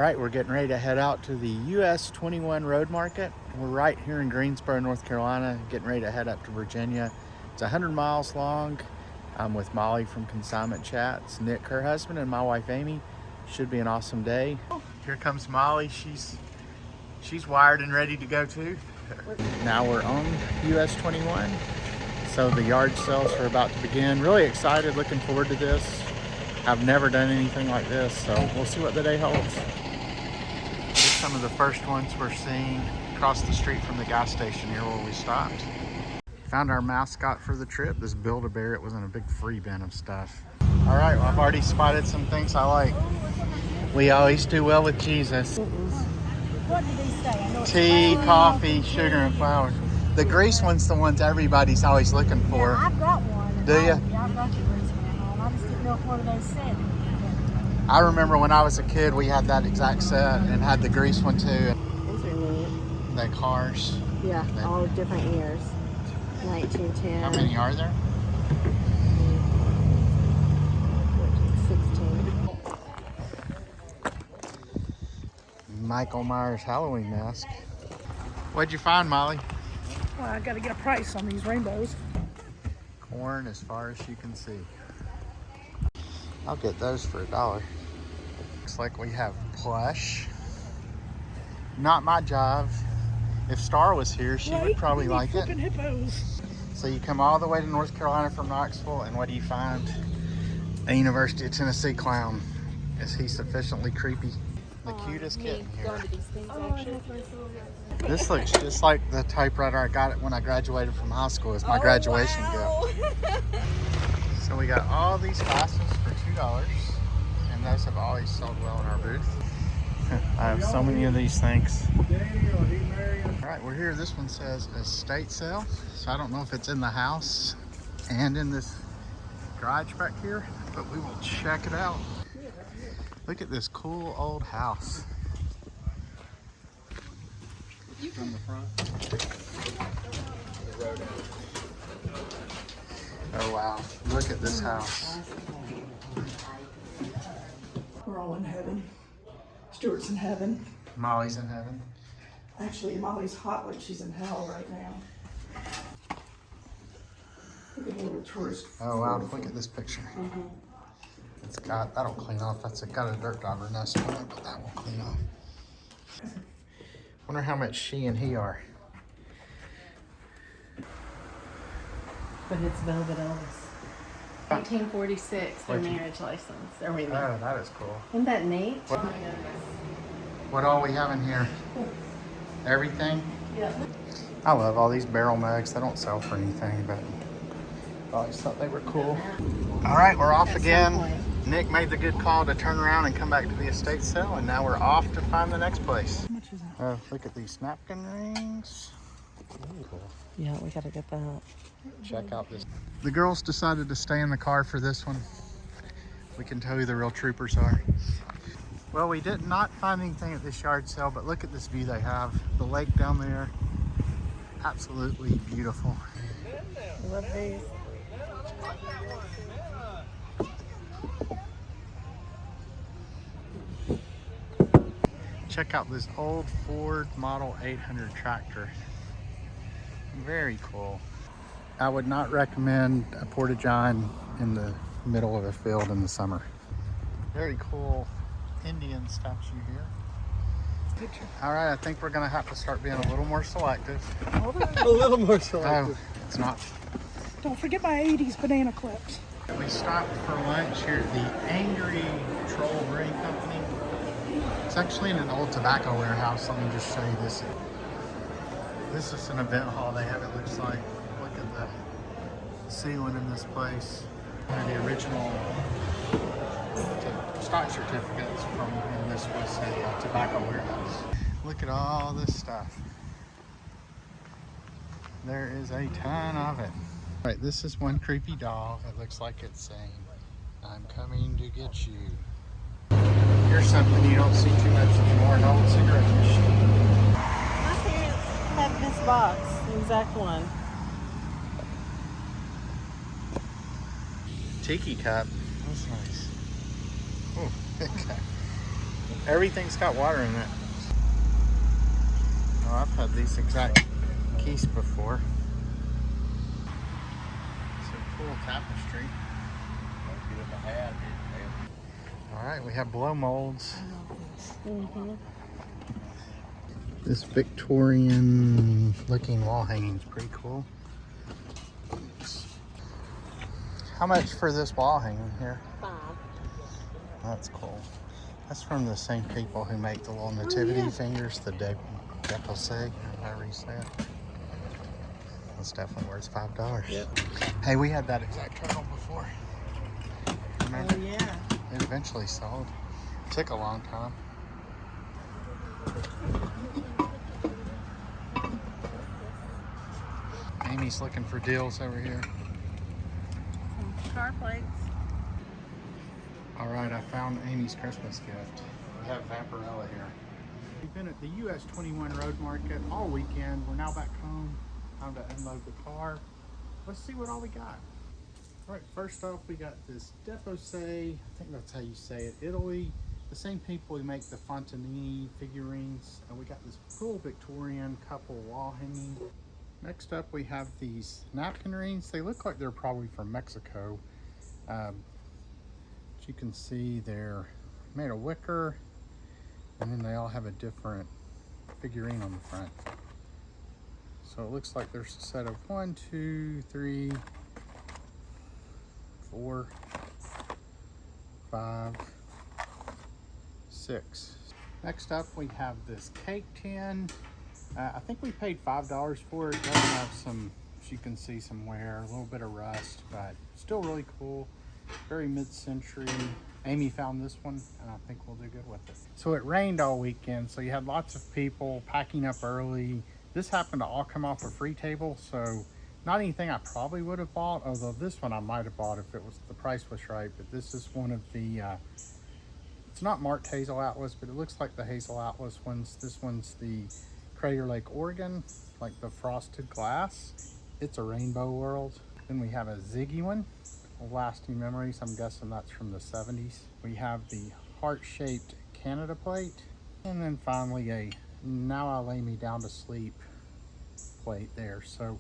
All right, we're getting ready to head out to the US 21 Road Market. We're right here in Greensboro, North Carolina, getting ready to head up to Virginia. It's 100 miles long. I'm with Molly from Consignment Chats, Nick, her husband, and my wife, Amy. Should be an awesome day. Here comes Molly. She's wired and ready to go too. Now we're on US 21. So the yard sales are about to begin. Really excited, looking forward to this. I've never done anything like this, so we'll see what the day holds. Here's some of the first ones we're seeing across the street from the gas station here where we stopped. Found our mascot for the trip, this Build-A-Bear. It was in a big free bin of stuff. All right, well, I've already spotted some things I like. We always do well with Jesus. What did he say? I know Tea, coffee, sugar, and flour. The grease one's the ones everybody's always looking for. Yeah, I've got one. Do you? Yeah, I've got the grease one at home. I just didn't know if one of those said. I remember when I was a kid, we had that exact set and had the grease one too. Those are neat. The cars. Yeah, all different years. 1910. How many are there? 16. Michael Myers Halloween mask. What'd you find, Molly? Well, I got to get a price on these rainbows. Corn as far as you can see. I'll get those for $1. Looks like we have plush. Not my job. If Star was here, she would probably like it. Hippos. So you come all the way to North Carolina from Knoxville, and what do you find? A University of Tennessee clown. Is he sufficiently creepy? The cutest kitten here. This looks just like the typewriter I got it when I graduated from high school. It's my graduation gift. So we got all these glasses for $2, and those have always sold well in our booth. I have so many of these things. All right, we're here. This one says estate sale. So I don't know if it's in the house and in this garage back here, but we will check it out. Look at this cool old house. From the front. Oh wow, look at this house. We're all in heaven. Stewart's in heaven. Molly's in heaven. Actually, Molly's hot like she's in hell right now. Look at the little tourist. Oh wow, look at this picture. It's got, that'll clean off. That's got a dirt dauber nest on it, but that will clean off. Wonder how much she and he are. But it's Velvet Elvis. 1946, their marriage license. Oh, that is cool. Isn't that neat? What all we have in here? Everything? Yeah. I love all these barrel mugs. They don't sell for anything, but I always thought they were cool. All right, we're off again. Nick made the good call to turn around and come back to the estate sale, and now we're off to find the next place. How much is that? Oh, look at these napkin rings. Cool. Yeah, we gotta get that. Check out this. The girls decided to stay in the car for this one. We can tell who the real troopers are. Well, we did not find anything at this yard sale, but look at this view they have. The lake down there, absolutely beautiful. I love these. Check out this old Ford Model 800 tractor. Very cool. I would not recommend a porta-john in the middle of a field in the summer. Very cool Indian statue here. All right, I think we're gonna have to start being a little more selective. A little more selective. Oh, it's not. Don't forget my 80s banana clips. We stopped for lunch here at the Angry Troll Brewing Company. It's actually in an old tobacco warehouse. Let me just show you this. This is an event hall they have, it looks like. Look at the ceiling in this place. One of the original stock certificates from when this was a tobacco warehouse. Look at all this stuff. There is a ton of it. All right, this is one creepy doll. It looks like it's saying, "I'm coming to get you." Here's something you don't see too much anymore, an old cigarette machine. My parents have this box, the exact one. Tiki cup. That's nice. Oh, okay. Everything's got water in it. Oh, I've had these exact keys before. It's a cool tapestry. All right, we have blow molds. This Victorian looking wall hanging is pretty cool. How much for this wall hanging here? $5. That's cool. That's from the same people who make the little nativity fingers, the dépassé, however you say it. That's definitely worth $5. Yep. Hey, we had that exact turtle before. Remember? Oh yeah. It eventually sold. Took a long time. Amy's looking for deals over here. Some car plates. All right, I found Amy's Christmas gift. We have Vaporella here. We've been at the US 21 Road Market all weekend. We're now back home. Time to unload the car. Let's see what all we got. All right, first off, we got this Dépassé, I think that's how you say it, Italy. The same people who make the Fontanini figurines. And we got this cool Victorian couple wall hanging. Next up, we have these napkin rings. They look like they're probably from Mexico. As you can see, they're made of wicker, and then they all have a different figurine on the front. So it looks like there's a set of 1, 2, 3, 4, 5, 6. Next up, we have this cake tin. I think we paid $5 for it. It does have some, as you can see, some wear, a little bit of rust, but still really cool. Very mid-century. Amy found this one, and I think we'll do good with it. So it rained all weekend, so you had lots of people packing up early. This happened to all come off a free table, so not anything I probably would have bought, although this one I might have bought if it was, the price was right. But this is one of the, it's not marked Hazel Atlas, but it looks like the Hazel Atlas ones. This one's the Crater Lake, Oregon, like the frosted glass. It's a rainbow world. Then we have a Ziggy one, lasting memories. I'm guessing that's from the 70s. We have the heart-shaped Canada plate. And then finally a Now I Lay Me Down to Sleep plate there. So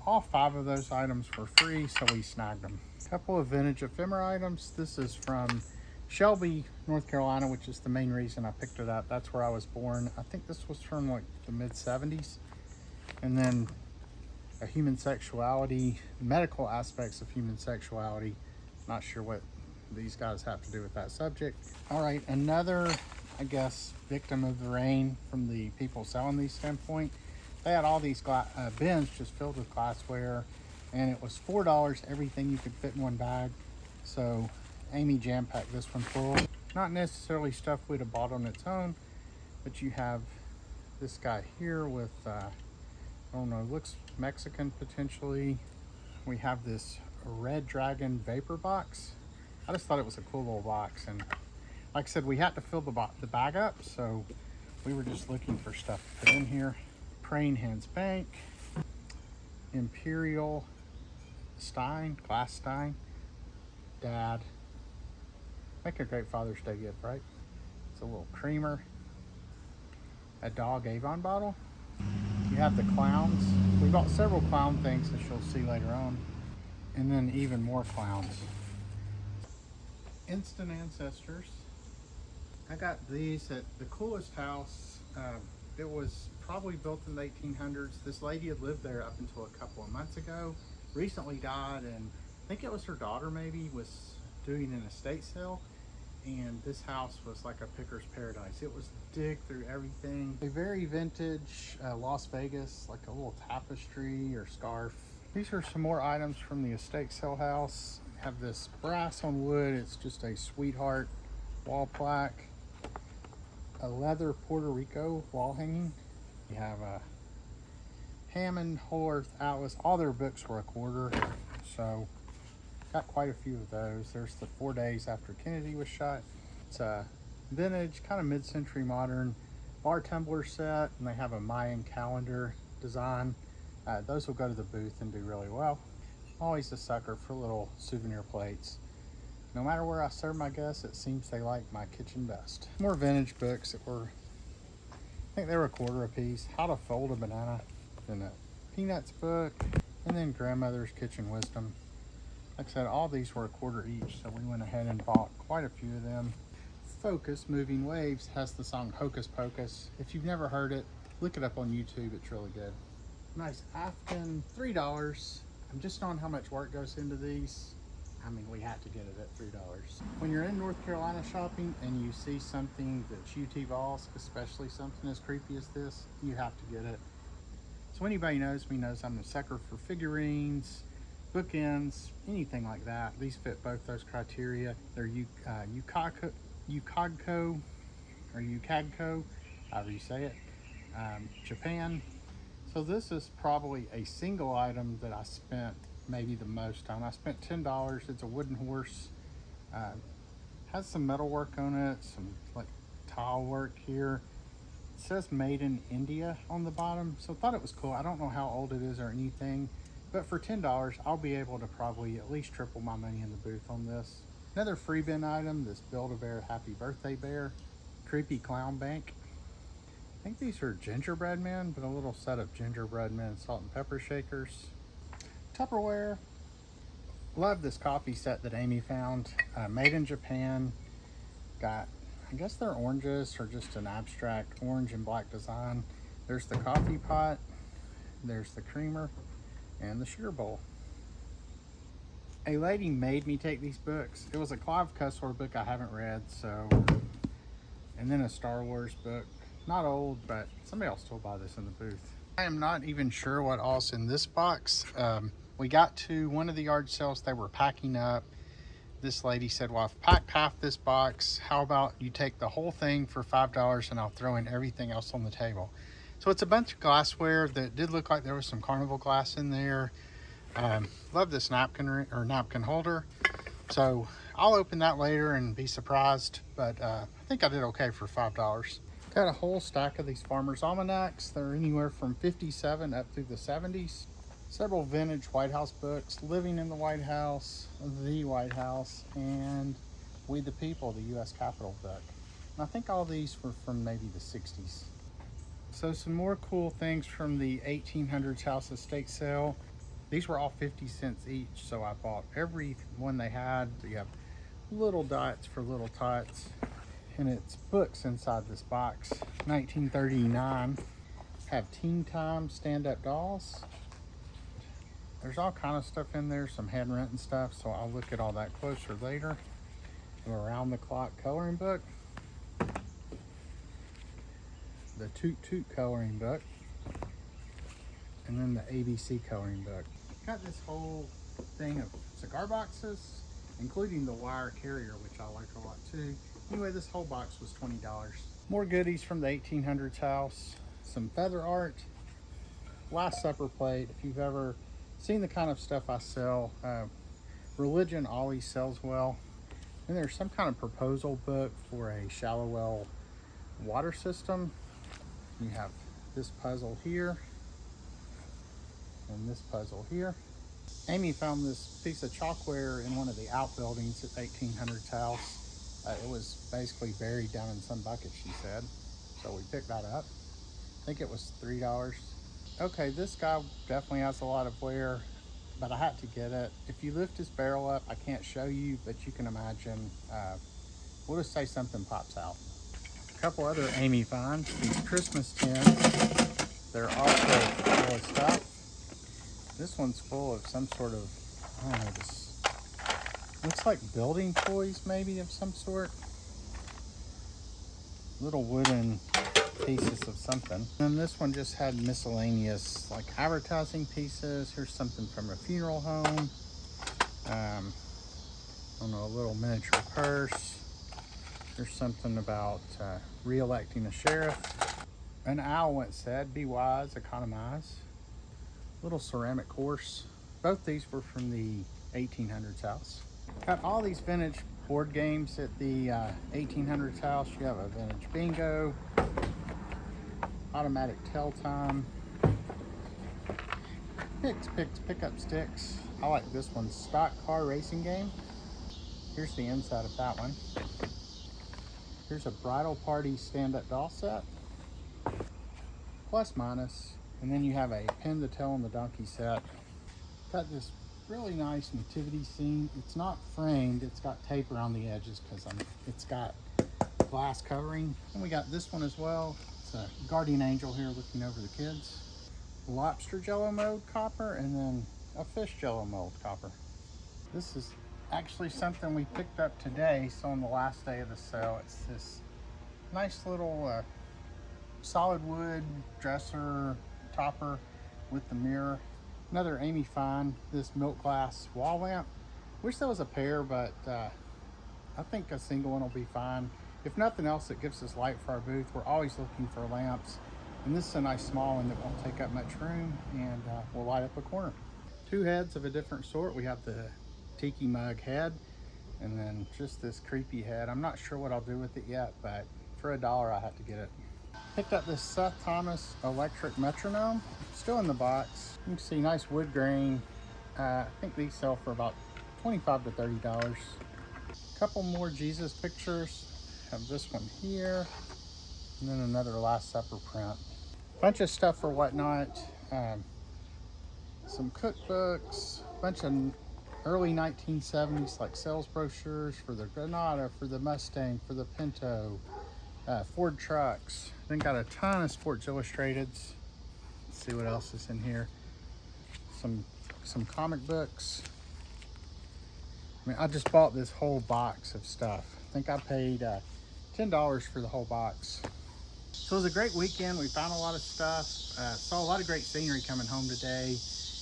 all 5 of those items were free, so we snagged them. A couple of vintage ephemera items. This is from Shelby, North Carolina, which is the main reason I picked it up. That's where I was born. I think this was from like the mid-70s. And then a human sexuality, medical aspects of human sexuality. Not sure what these guys have to do with that subject. All right, another, I guess, victim of the rain from the people selling these standpoint. They had all these bins just filled with glassware, and it was $4 everything you could fit in one bag. So Amy jam-packed this one full. Not necessarily stuff we'd have bought on its own, but you have this guy here with, I don't know, looks Mexican potentially. We have this Red Dragon vapor box. I just thought it was a cool little box, and like I said, we had to fill the bag up, so we were just looking for stuff to put in here. Praying Hands Bank, Imperial Stein, glass Stein, Dad. Make a great Father's Day gift, right? It's a little creamer, a dog Avon bottle. You have the clowns. We bought several clown things that you'll see later on. And then even more clowns. Instant Ancestors. I got these at the coolest house. It was probably built in the 1800s. This lady had lived there up until a couple of months ago. Recently died, and I think it was her daughter maybe was doing an estate sale. And this house was like a picker's paradise. It was dig through everything. A very vintage Las Vegas, like a little tapestry or scarf. These are some more items from the estate sale house. Have this brass on wood. It's just a sweetheart wall plaque. A leather Puerto Rico wall hanging. You have a Hammond, Whole Earth Atlas. All their books were $1/4, so got quite a few of those. There's the 4 Days After Kennedy was shot. It's a vintage, kind of mid-century modern bar tumbler set, and they have a Mayan calendar design. Those will go to the booth and do really well. Always a sucker for little souvenir plates. No matter where I serve my guests, it seems they like my kitchen best. More vintage books that were, I think they were $1 a piece. How to Fold a Banana, and a Peanuts book, and then Grandmother's Kitchen Wisdom. Like I said, all these were $1 each, so we went ahead and bought quite a few of them. Focus Moving Waves has the song Hocus Pocus. If you've never heard it, look it up on YouTube, it's really good. Nice Afghan, $3. I'm just on how much work goes into these. I mean, we had to get it at $3. When you're in North Carolina shopping and you see something that's UT-Vols, especially something as creepy as this, you have to get it. So anybody knows me knows I'm a sucker for figurines, bookends, anything like that. These fit both those criteria. They're Yukagko, or Yukagko, however you say it, Japan. So this is probably a single item that I spent maybe the most on. I spent $10. It's a wooden horse. Has some metal work on it, some like tile work here. It says made in India on the bottom, so I thought it was cool. I don't know how old it is or anything, but for $10, I'll be able to probably at least triple my money in the booth on this. Another free bin item, this Build-A-Bear Happy Birthday Bear. Creepy Clown Bank. I think these are gingerbread men, but a little set of gingerbread men salt and pepper shakers. Tupperware. Love this coffee set that Amy found. Made in Japan. Got, I guess they're oranges or just an abstract orange and black design. There's the coffee pot. There's the creamer and the sugar bowl. A lady made me take these books. It was a Clive Cussler book I haven't read, so, and then a Star Wars book. Not old, but somebody else will buy this in the booth. I am not even sure what all's in this box. We got to one of the yard sales, they were packing up. This lady said, well, I've packed half this box. How about you take the whole thing for $5 and I'll throw in everything else on the table. So it's a bunch of glassware that did look like there was some carnival glass in there. Love this napkin or napkin holder. So I'll open that later and be surprised, but I think I did okay for $5. Got a whole stack of these Farmer's Almanacs. They're anywhere from 57 up through the 70s. Several vintage White House books, Living in the White House, The White House, and We the People, the U.S. Capitol book. And I think all these were from maybe the 60s. So some more cool things from the 1800s house estate sale. These were all 50 cents each, so I bought every one they had. You have little dots for little tots, and it's books inside this box. 1939. Have Teen Time stand-up dolls. There's all kind of stuff in there, some hand written stuff, so I'll look at all that closer later. An around the clock coloring book. The Toot Toot coloring book. And then the ABC coloring book. Got this whole thing of cigar boxes, including the wire carrier, which I like a lot too. Anyway, this whole box was $20. More goodies from the 1800s house. Some feather art. Last Supper plate. If you've ever seen the kind of stuff I sell, religion always sells well. And there's some kind of proposal book for a shallow well water system. You have this puzzle here and this puzzle here. Amy found this piece of chalkware in one of the outbuildings at 1800s house. It was basically buried down in some bucket, she said. So we picked that up. I think it was $3. Okay, this guy definitely has a lot of wear, but I had to get it. If you lift his barrel up, I can't show you, but you can imagine. We'll just say something pops out. A couple other Amy finds, these Christmas tins. They're also full of stuff. This one's full of some sort of, I don't know, this looks like building toys maybe of some sort. Little wooden pieces of something. And this one just had miscellaneous like advertising pieces. Here's something from a funeral home. I don't know, a little miniature purse. There's something about re-electing a sheriff. An owl once said, be wise, economize. Little ceramic horse. Both these were from the 1800s house. Got all these vintage board games at the 1800s house. You have a vintage bingo, automatic tell time, picks, pick up sticks. I like this one, stock car racing game. Here's the inside of that one. Here's a bridal party stand-up doll set, plus minus. And then you have a pin the tail on the donkey set. Got this really nice nativity scene. It's not framed, it's got tape around the edges because it's got glass covering. And we got this one as well. It's a guardian angel here looking over the kids. Lobster jello mold copper, and then a fish jello mold copper. This is actually something we picked up today, so on the last day of the sale. It's this nice little solid wood dresser topper with the mirror. Another Amy find, this milk glass wall lamp. Wish there was a pair, but I think a single one will be fine. If nothing else, it gives us light for our booth. We're always looking for lamps, and this is a nice small one that won't take up much room and will light up a corner. Two heads of a different sort. We have the tiki mug head, and then just this creepy head. I'm not sure what I'll do with it yet, but for $1 I have to get it. Picked up this Seth Thomas electric metronome, still in the box. You can see nice wood grain. I think these sell for about $25 to $30. Couple more Jesus pictures. Have this one here, and then another Last Supper print. Bunch of stuff for whatnot. Some cookbooks, bunch of early 1970s like sales brochures for the Granada, for the Mustang, for the Pinto, Ford trucks. Then got a ton of Sports Illustrateds. Let's see what else is in here. Some comic books. I mean, I just bought this whole box of stuff. I think I paid $10 for the whole box. So it was a great weekend. We found a lot of stuff. Saw a lot of great scenery coming home today.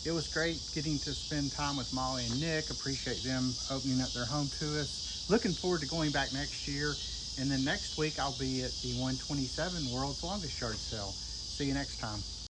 It was great getting to spend time with Molly and Nick. Appreciate them opening up their home to us. Looking forward to going back next year. And then next week I'll be at the 127 World's Longest Yard Sale. See you next time.